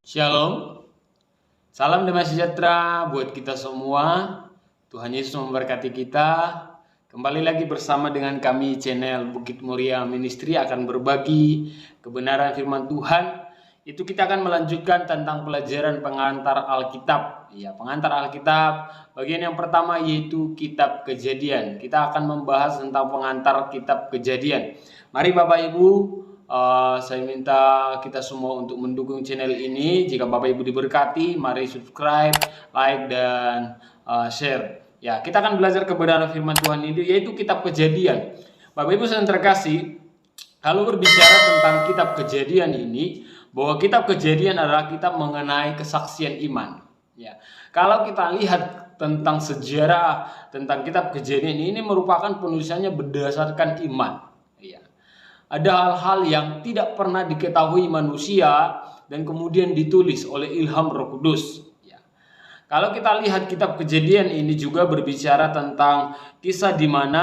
Shalom, salam damai sejahtera buat kita semua. Tuhan Yesus memberkati kita. Kembali lagi bersama dengan kami channel Bukit Muria Ministry akan berbagi kebenaran firman Tuhan. Itu kita akan melanjutkan tentang pelajaran pengantar Alkitab. Ya, pengantar Alkitab bagian yang pertama yaitu kitab Kejadian. Kita akan membahas tentang pengantar kitab Kejadian. Mari Bapak Ibu, saya minta kita semua untuk mendukung channel ini. Jika Bapak Ibu diberkati, mari subscribe, like, dan share. Ya, kita akan belajar kebenaran firman Tuhan ini, yaitu kitab Kejadian. Bapak Ibu yang terkasih, kalau berbicara tentang kitab Kejadian ini, bahwa kitab Kejadian adalah kitab mengenai kesaksian iman. Ya, kalau kita lihat tentang sejarah tentang kitab Kejadian ini merupakan penulisannya berdasarkan iman. Ya. Ada hal-hal yang tidak pernah diketahui manusia dan kemudian ditulis oleh ilham Roh Kudus. Ya. Kalau kita lihat kitab Kejadian ini juga berbicara tentang kisah di mana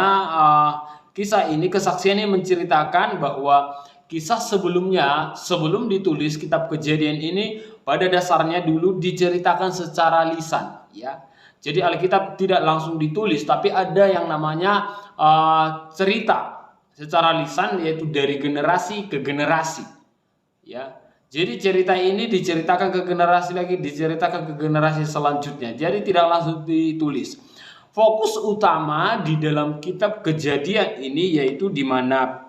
kisah ini kesaksiannya menceritakan bahwa kisah sebelumnya, sebelum ditulis kitab Kejadian ini, pada dasarnya dulu diceritakan secara lisan. Ya. Jadi Alkitab tidak langsung ditulis, tapi ada yang namanya cerita secara lisan, yaitu dari generasi ke generasi. Ya, jadi cerita ini diceritakan ke generasi lagi, diceritakan ke generasi selanjutnya. Jadi tidak langsung ditulis. Fokus utama di dalam kitab Kejadian ini yaitu di mana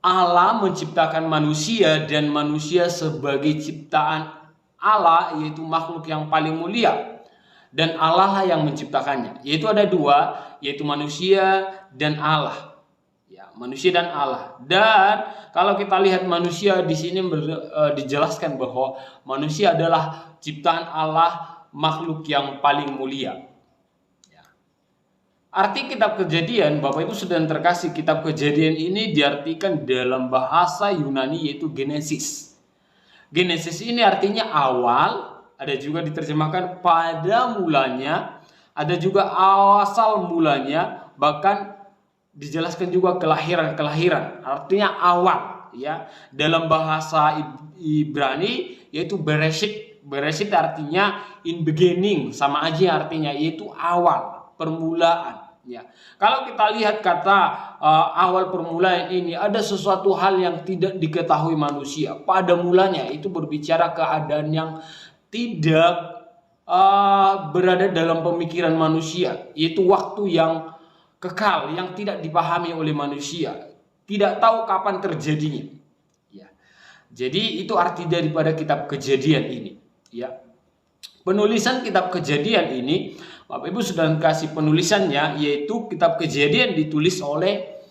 Allah menciptakan manusia dan manusia sebagai ciptaan Allah, yaitu makhluk yang paling mulia. Dan Allah lah yang menciptakannya. Yaitu ada dua, yaitu manusia dan Allah. Manusia dan Allah. Dan kalau kita lihat manusia di sini dijelaskan bahwa manusia adalah ciptaan Allah, makhluk yang paling mulia. Ya. Arti kitab Kejadian, Bapak Ibu sudah terkasih, kitab Kejadian ini diartikan dalam bahasa Yunani yaitu Genesis. Genesis ini artinya awal, ada juga diterjemahkan pada mulanya, ada juga asal mulanya, bahkan dijelaskan juga kelahiran, artinya awal. Ya, dalam bahasa Ibrani yaitu Bereshit. Bereshit artinya in beginning, sama aja artinya, yaitu awal, permulaan. Ya, kalau kita lihat kata awal permulaan ini, ada sesuatu hal yang tidak diketahui manusia. Pada mulanya itu berbicara keadaan yang tidak berada dalam pemikiran manusia, yaitu waktu yang kekal yang tidak dipahami oleh manusia, tidak tahu kapan terjadinya. Ya. Jadi itu arti daripada kitab Kejadian ini. Ya. Penulisan kitab Kejadian ini, Bapak Ibu sudah kasih penulisannya, yaitu kitab Kejadian ditulis oleh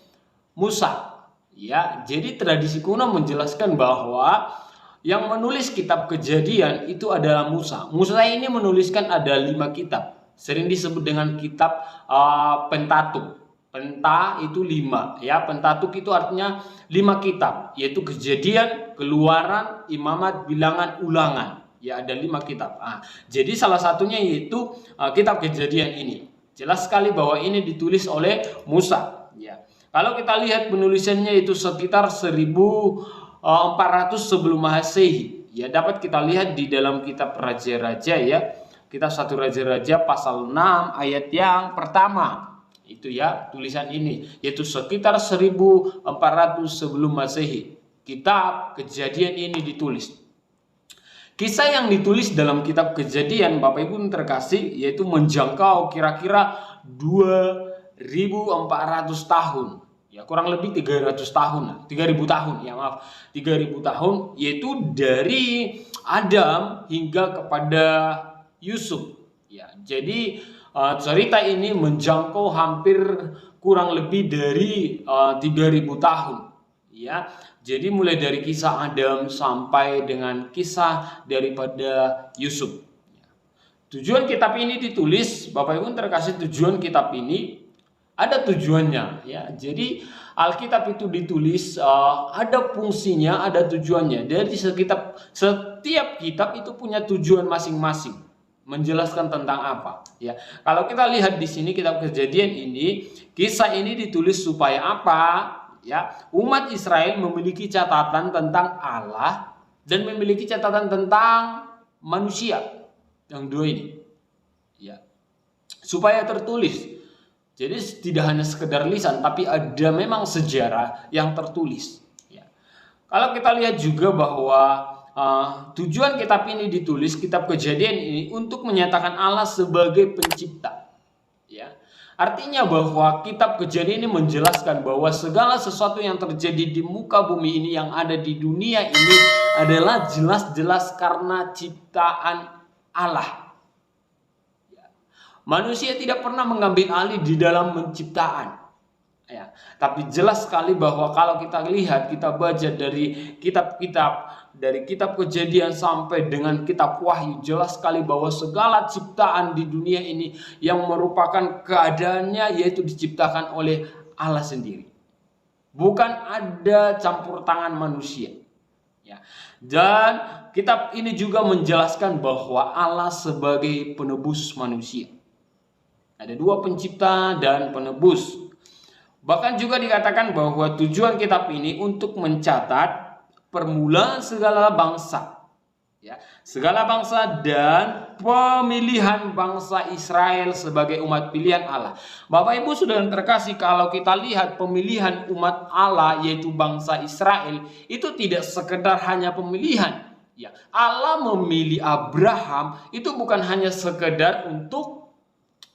Musa. Ya. Jadi tradisi kuno menjelaskan bahwa yang menulis kitab Kejadian itu adalah Musa. Musa ini menuliskan ada 5 kitab. Sering disebut dengan kitab Pentatuk. Penta itu 5, ya. Pentatuk itu artinya 5 kitab, yaitu Kejadian, Keluaran, Imamat, Bilangan, Ulangan. Ya, ada 5 kitab. Jadi salah satunya yaitu kitab Kejadian ini. Jelas sekali bahwa ini ditulis oleh Musa. Ya. Kalau kita lihat penulisannya itu sekitar 1400 sebelum Masehi. Ya, dapat kita lihat di dalam kitab Raja-Raja, ya. Kitab 1 Raja-Raja pasal 6 ayat yang pertama. Itu ya tulisan ini, yaitu sekitar 1400 sebelum Masehi. Kitab Kejadian ini ditulis. Kisah yang ditulis dalam kitab Kejadian, Bapak Ibu terkasih, yaitu menjangkau kira-kira 2400 tahun. Ya, kurang lebih 300 tahun, 3000 tahun, ya maaf, 3000 tahun, yaitu dari Adam hingga kepada Yusuf. Ya, jadi cerita ini menjangkau hampir kurang lebih dari 3000 tahun. Ya, jadi mulai dari kisah Adam sampai dengan kisah daripada Yusuf. Tujuan kitab ini ditulis, Bapak Ibu terkasih, tujuan kitab ini ada tujuannya. Ya, jadi Alkitab itu ditulis ada fungsinya, ada tujuannya. Dari setiap kitab itu punya tujuan masing-masing. Menjelaskan tentang apa, ya. Kalau kita lihat di sini kitab Kejadian ini, kisah ini ditulis supaya apa? Ya, umat Israel memiliki catatan tentang Allah dan memiliki catatan tentang manusia yang dua ini, ya, supaya tertulis. Jadi tidak hanya sekedar lisan, tapi ada memang sejarah yang tertulis. Ya. Kalau kita lihat juga bahwa tujuan kitab ini ditulis, kitab Kejadian ini, untuk menyatakan Allah sebagai pencipta. Ya. Artinya bahwa kitab Kejadian ini menjelaskan bahwa segala sesuatu yang terjadi di muka bumi ini, yang ada di dunia ini, adalah jelas-jelas karena ciptaan Allah. Manusia tidak pernah mengambil alih di dalam penciptaan. Ya, tapi jelas sekali bahwa kalau kita lihat, kita baca dari kitab Kejadian sampai dengan kitab Wahyu, jelas sekali bahwa segala ciptaan di dunia ini yang merupakan keadaannya yaitu diciptakan oleh Allah sendiri. Bukan ada campur tangan manusia. Ya. Dan kitab ini juga menjelaskan bahwa Allah sebagai penebus manusia. Ada dua, pencipta dan penebus. Bahkan juga dikatakan bahwa tujuan kitab ini untuk mencatat permulaan segala bangsa, ya, segala bangsa dan pemilihan bangsa Israel sebagai umat pilihan Allah. Bapak Ibu Saudara yang terkasih, kalau kita lihat pemilihan umat Allah yaitu bangsa Israel itu tidak sekedar hanya pemilihan. Ya, Allah memilih Abraham itu bukan hanya sekedar untuk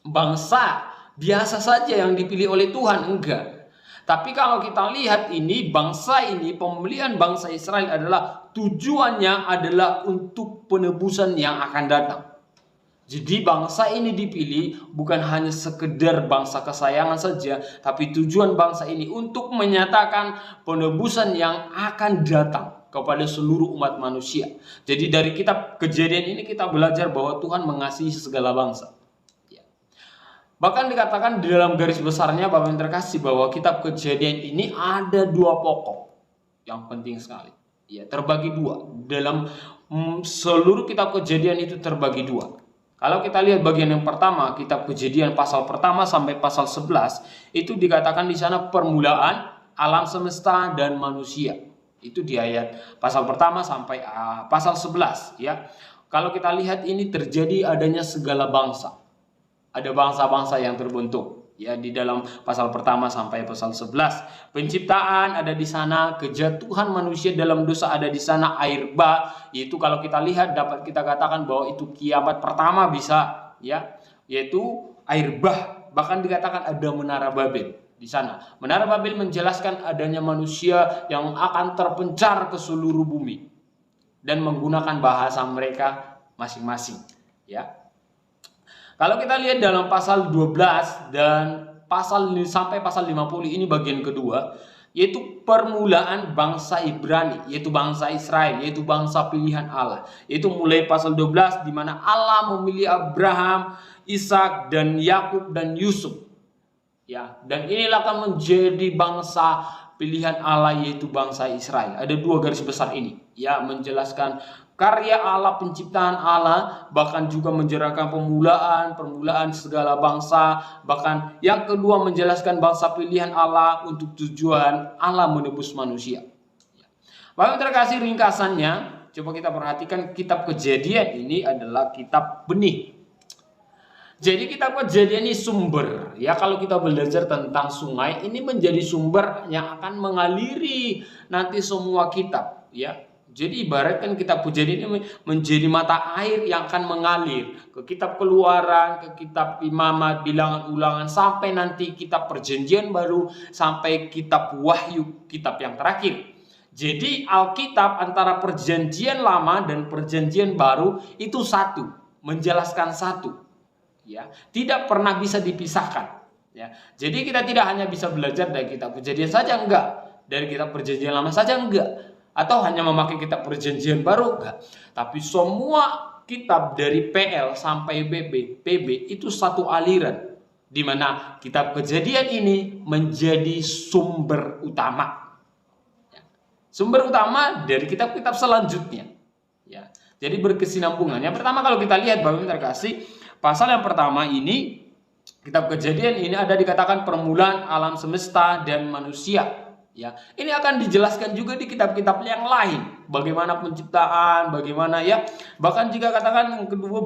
bangsa biasa saja yang dipilih oleh Tuhan, enggak. Tapi kalau kita lihat ini, bangsa ini, pemilihan bangsa Israel adalah tujuannya adalah untuk penebusan yang akan datang. Jadi bangsa ini dipilih bukan hanya sekedar bangsa kesayangan saja, tapi tujuan bangsa ini untuk menyatakan penebusan yang akan datang kepada seluruh umat manusia. Jadi dari kitab Kejadian ini kita belajar bahwa Tuhan mengasihi segala bangsa. Bahkan dikatakan di dalam garis besarnya, Bapak yang terkasih, bahwa kitab Kejadian ini ada dua pokok yang penting sekali. Ya, terbagi dua. Dalam seluruh kitab Kejadian itu terbagi dua. Kalau kita lihat bagian yang pertama, kitab Kejadian pasal pertama sampai pasal 11, itu dikatakan di sana permulaan alam semesta dan manusia. Itu di ayat pasal pertama sampai pasal 11, ya. Kalau kita lihat ini terjadi adanya segala bangsa. Ada bangsa-bangsa yang terbentuk, ya, di dalam pasal pertama sampai pasal 11. Penciptaan ada di sana, kejatuhan manusia dalam dosa ada di sana, air bah, yaitu kalau kita lihat dapat kita katakan bahwa itu kiamat pertama bisa, ya, yaitu air bah. Bahkan dikatakan ada menara Babel di sana. Menara Babel menjelaskan adanya manusia yang akan terpencar ke seluruh bumi dan menggunakan bahasa mereka masing-masing, ya. Kalau kita lihat dalam pasal 12 dan sampai pasal 50 ini bagian kedua, yaitu permulaan bangsa Ibrani, yaitu bangsa Israel, yaitu bangsa pilihan Allah. Yaitu mulai pasal 12 di mana Allah memilih Abraham, Ishak dan Yakub dan Yusuf. Ya, dan inilah akan menjadi bangsa pilihan Allah, yaitu bangsa Israel. Ada dua garis besar ini, ya, menjelaskan karya Allah, penciptaan Allah, bahkan juga menjelaskan permulaan segala bangsa, bahkan yang kedua menjelaskan bangsa pilihan Allah untuk tujuan Allah menebus manusia. Bapak terkasih, ringkasannya, coba kita perhatikan kitab Kejadian ini adalah kitab benih. Jadi kitab Kejadian ini sumber, ya, kalau kita belajar tentang sungai, ini menjadi sumber yang akan mengaliri nanti semua kitab, ya. Jadi ibaratkan kitab Kejadian ini menjadi mata air yang akan mengalir ke kitab Keluaran, ke kitab Imamat, Bilangan, Ulangan, sampai nanti kitab Perjanjian Baru, sampai kitab Wahyu, kitab yang terakhir. Jadi Alkitab antara Perjanjian Lama dan Perjanjian Baru itu satu, menjelaskan satu, ya, tidak pernah bisa dipisahkan, ya. Jadi kita tidak hanya bisa belajar dari kitab Kejadian saja, enggak, dari kitab Perjanjian Lama saja, enggak, atau hanya memakai kitab Perjanjian Baru, enggak. Tapi semua kitab dari PL sampai PB itu satu aliran, di mana kitab Kejadian ini menjadi sumber utama. Sumber utama dari kitab-kitab selanjutnya, ya. Jadi berkesinambungan. Yang pertama kalau kita lihat Bapak terkasih, pasal yang pertama ini kitab Kejadian ini ada dikatakan permulaan alam semesta dan manusia, Ya, ini akan dijelaskan juga di kitab-kitab yang lain. Bagaimana penciptaan, bagaimana ya. Bahkan jika katakan yang kedua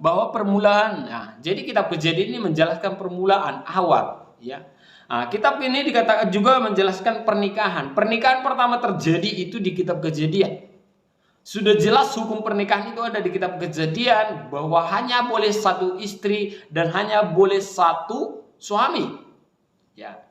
bahwa permulaan. Nah, jadi kitab Kejadian ini menjelaskan permulaan awal, ya. Nah, kitab ini dikatakan juga menjelaskan pernikahan. Pernikahan pertama terjadi itu di kitab Kejadian. Sudah jelas hukum pernikahan itu ada di kitab Kejadian bahwa hanya boleh satu istri dan hanya boleh satu suami. Ya.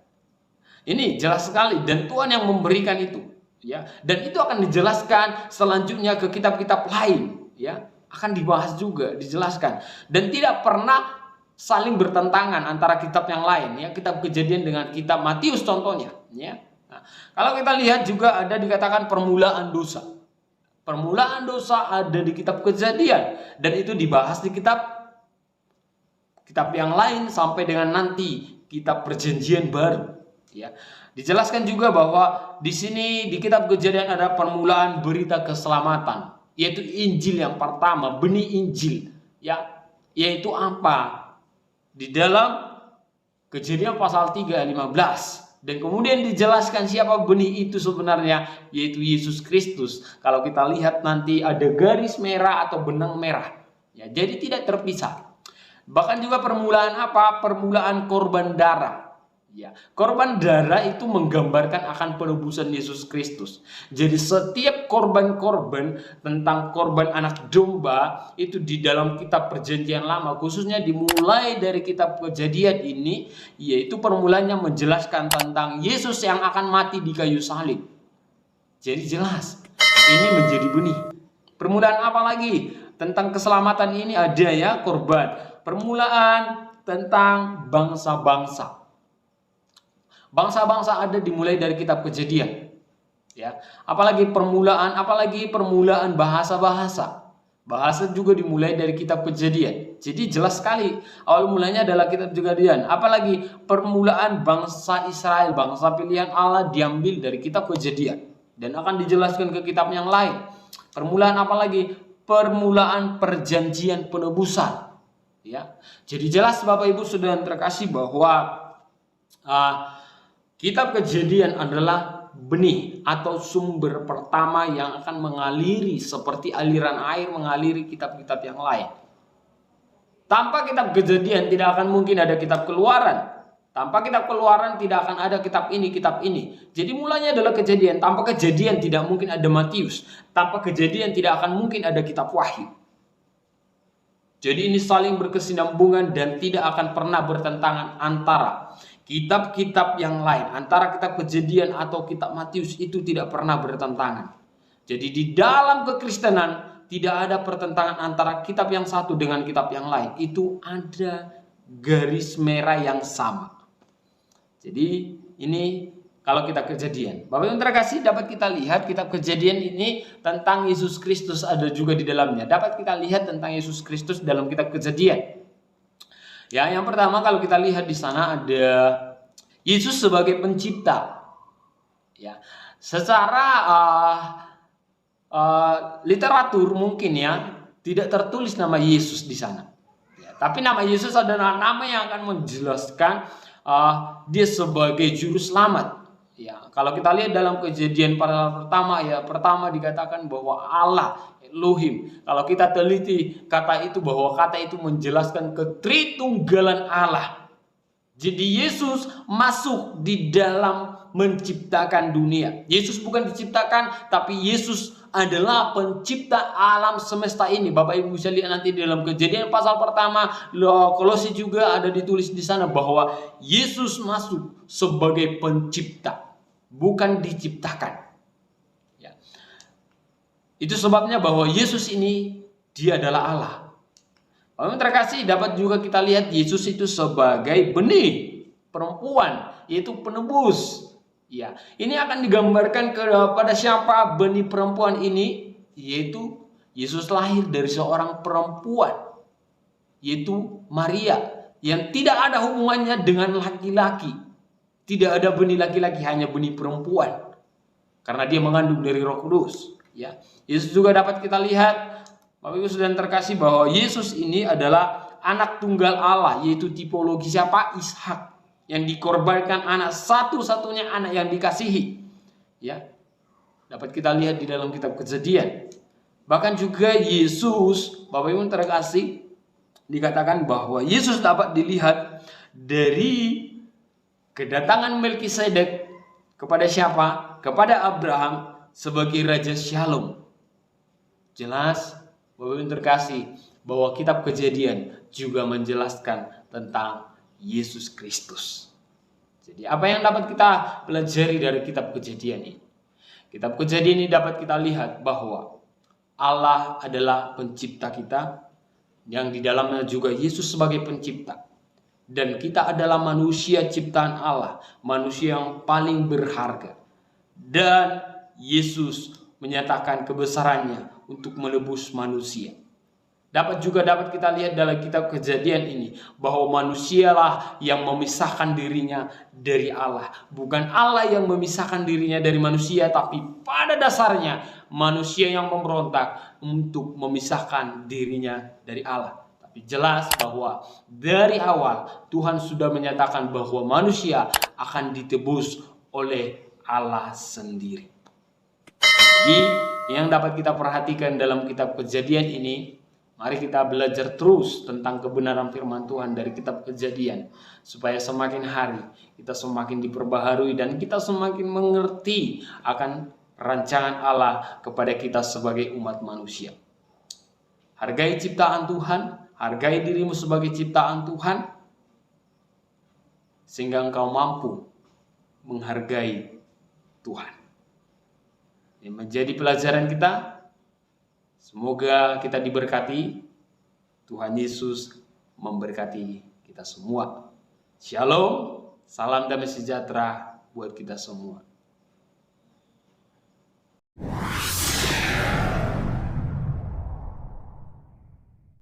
Ini jelas sekali dan Tuhan yang memberikan itu, ya. Dan itu akan dijelaskan selanjutnya ke kitab-kitab lain, ya. Akan dibahas juga, dijelaskan dan tidak pernah saling bertentangan antara kitab yang lain, ya. Kitab Kejadian dengan kitab Matius contohnya, ya. Nah, kalau kita lihat juga ada dikatakan permulaan dosa. Permulaan dosa ada di kitab Kejadian dan itu dibahas di kitab yang lain sampai dengan nanti kitab Perjanjian Baru. Ya, dijelaskan juga bahwa di sini di kitab Kejadian ada permulaan berita keselamatan, yaitu Injil yang pertama, benih Injil, ya, yaitu apa? Di dalam Kejadian pasal 3 ayat 15. Dan kemudian dijelaskan siapa benih itu sebenarnya, yaitu Yesus Kristus. Kalau kita lihat nanti ada garis merah atau benang merah. Ya, jadi tidak terpisah. Bahkan juga permulaan apa? Permulaan korban darah. Ya, korban darah itu menggambarkan akan penebusan Yesus Kristus. Jadi setiap korban-korban tentang korban anak domba itu di dalam kitab Perjanjian Lama, khususnya dimulai dari kitab Kejadian ini, yaitu permulaannya menjelaskan tentang Yesus yang akan mati di kayu salib. Jadi jelas, ini menjadi benih. Permulaan apa lagi? Tentang keselamatan ini ada ya korban. Permulaan tentang bangsa-bangsa. Bangsa-bangsa ada dimulai dari kitab Kejadian. Ya, apalagi permulaan bahasa-bahasa. Bahasa juga dimulai dari kitab Kejadian. Jadi jelas sekali awal mulanya adalah kitab Kejadian. Apalagi permulaan bangsa Israel, bangsa pilihan Allah diambil dari kitab Kejadian dan akan dijelaskan ke kitab yang lain. Permulaan apalagi? Permulaan perjanjian penebusan. Ya. Jadi jelas Bapak Ibu Saudara terkasih bahwa kitab Kejadian adalah benih atau sumber pertama yang akan mengaliri seperti aliran air mengaliri kitab-kitab yang lain. Tanpa kitab Kejadian tidak akan mungkin ada kitab Keluaran. Tanpa kitab Keluaran tidak akan ada kitab ini, kitab ini. Jadi mulanya adalah Kejadian. Tanpa Kejadian tidak mungkin ada Matius. Tanpa Kejadian tidak akan mungkin ada kitab Wahyu. Jadi ini saling berkesinambungan dan tidak akan pernah bertentangan antara kitab-kitab yang lain, antara kitab Kejadian atau kitab Matius itu tidak pernah bertentangan. Jadi di dalam kekristenan tidak ada pertentangan antara kitab yang satu dengan kitab yang lain. Itu ada garis merah yang sama. Jadi ini kalau kita Kejadian. Bapak Ibu terkasih, dapat kita lihat kitab Kejadian ini tentang Yesus Kristus ada juga di dalamnya. Dapat kita lihat tentang Yesus Kristus dalam kitab Kejadian. Ya, yang pertama kalau kita lihat di sana ada Yesus sebagai pencipta. Ya, secara literatur mungkin ya tidak tertulis nama Yesus di sana. Ya, tapi nama Yesus adalah nama yang akan menjelaskan dia sebagai juru selamat. Ya, kalau kita lihat dalam Kejadian pasal pertama dikatakan bahwa Allah Elohim. Kalau kita teliti kata itu, bahwa kata itu menjelaskan ketritunggalan Allah. Jadi Yesus masuk di dalam menciptakan dunia. Yesus bukan diciptakan, tapi Yesus adalah pencipta alam semesta ini. Bapak Ibu bisa lihat nanti di dalam Kejadian pasal pertama, Kolose juga ada ditulis di sana bahwa Yesus masuk sebagai pencipta, bukan diciptakan. Itu sebabnya bahwa Yesus ini dia adalah Allah. Bapak terkasih, dapat juga kita lihat Yesus itu sebagai benih perempuan, yaitu penebus. Ya, ini akan digambarkan kepada siapa benih perempuan ini, yaitu Yesus lahir dari seorang perempuan, yaitu Maria, yang tidak ada hubungannya dengan laki-laki. Tidak ada benih laki-laki, hanya benih perempuan. Karena dia mengandung dari Roh Kudus. Ya, Yesus juga dapat kita lihat, Bapak Ibu Saudara terkasih, bahwa Yesus ini adalah anak tunggal Allah, yaitu tipologi siapa? Ishak. yang dikorbankan, anak satu-satunya anak yang dikasihi. Ya, dapat kita lihat di dalam kitab Kejadian. Bahkan juga Yesus, Bapak Ibu terkasih, dikatakan bahwa Yesus dapat dilihat dari kedatangan Melkisedek kepada siapa? Kepada Abraham sebagai Raja Shalom. Jelas, Bapak Ibu terkasih, bahwa kitab Kejadian juga menjelaskan tentang Yesus Kristus. Jadi apa yang dapat kita pelajari dari kitab Kejadian ini? Kitab Kejadian ini dapat kita lihat bahwa Allah adalah pencipta kita, yang di dalamnya juga Yesus sebagai pencipta. Dan kita adalah manusia ciptaan Allah, manusia yang paling berharga. Dan Yesus menyatakan kebesarannya untuk menebus manusia. Dapat kita lihat dalam kitab Kejadian ini bahwa manusialah yang memisahkan dirinya dari Allah. Bukan Allah yang memisahkan dirinya dari manusia, tapi pada dasarnya manusia yang memberontak untuk memisahkan dirinya dari Allah. Tapi jelas bahwa dari awal Tuhan sudah menyatakan bahwa manusia akan ditebus oleh Allah sendiri. Jadi yang dapat kita perhatikan dalam kitab Kejadian ini, mari kita belajar terus tentang kebenaran firman Tuhan dari kitab Kejadian, supaya semakin hari kita semakin diperbaharui dan kita semakin mengerti akan rancangan Allah kepada kita sebagai umat manusia. Hargai ciptaan Tuhan, hargai dirimu sebagai ciptaan Tuhan, sehingga engkau mampu menghargai Tuhan. Ini menjadi pelajaran kita. Semoga kita diberkati. Tuhan Yesus memberkati kita semua. Shalom, salam damai sejahtera buat kita semua.